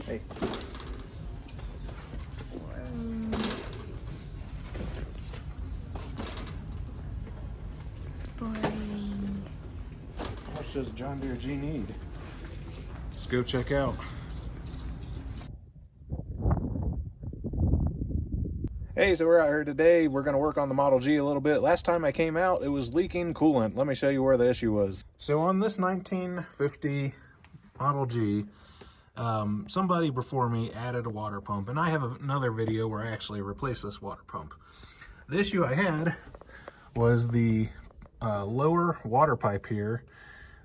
Hey. Boring. How much does John Deere G need? Let's go check out. Hey, so we're out here today. We're going to work on the Model G a little bit. Last time I came out, it was leaking coolant. Let me show you where the issue was. So on this 1950 Model G, somebody before me added a water pump, and I have another video where I actually replaced this water pump. The issue I had was the lower water pipe here,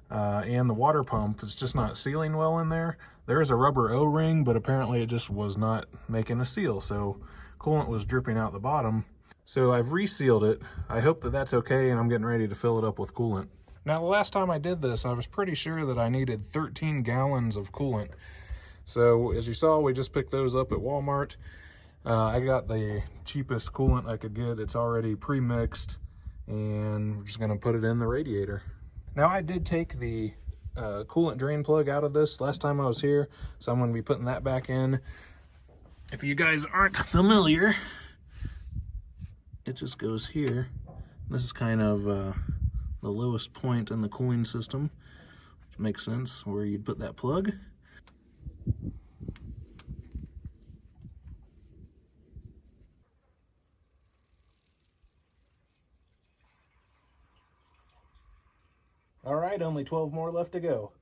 and the water pump is just not sealing well in there. There is a rubber O-ring, but apparently it just was not making a seal, so coolant was dripping out the bottom. So I've resealed it. I hope that that's okay, and I'm getting ready to fill it up with coolant. Now, the last time I did this, I was pretty sure that I needed 13 gallons of coolant. So as you saw, we just picked those up at Walmart. I got the cheapest coolant I could get. It's already pre-mixed, and we're just gonna put it in the radiator. Now, I did take the coolant drain plug out of this last time I was here, so I'm gonna be putting that back in. If you guys aren't familiar, it just goes here. This is kind of the lowest point in the cooling system, which makes sense where you'd put that plug. All right, only 12 more left to go.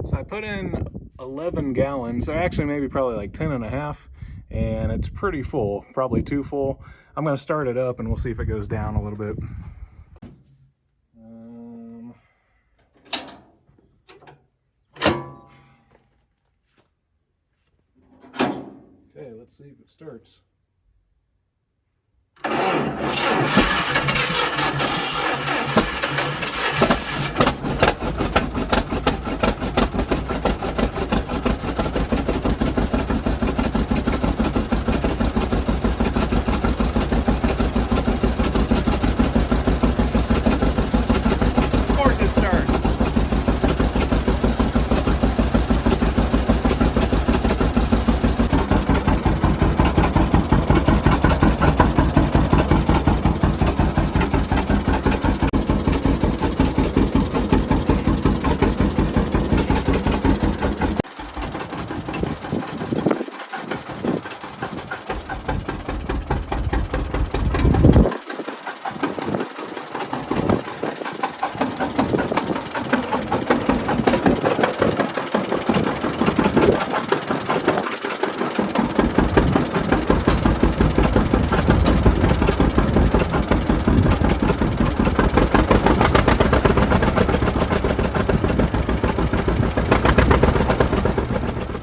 So I put in 11 gallons, or actually maybe probably like 10 and a half, and it's pretty full, probably too full. I'm gonna start it up and we'll see if it goes down a little bit. Okay, let's see if it starts.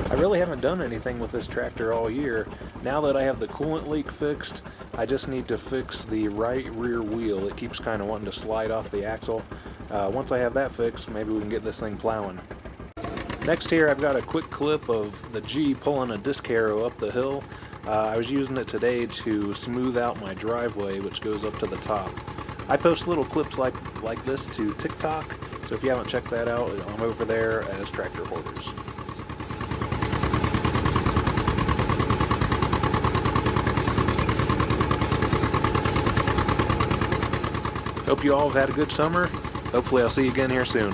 I really haven't done anything with this tractor all year. Now that I have the coolant leak fixed, I just need to fix the right rear wheel. It keeps kind of wanting to slide off the axle. Once I have that fixed, maybe we can get this thing plowing. Next here, I've got a quick clip of the G pulling a disc harrow up the hill. I was using it today to smooth out my driveway, which goes up to the top. I post little clips like this to TikTok, so if you haven't checked that out, I'm over there as Tractor Hoarders. Hope you all have had a good summer. Hopefully I'll see you again here soon.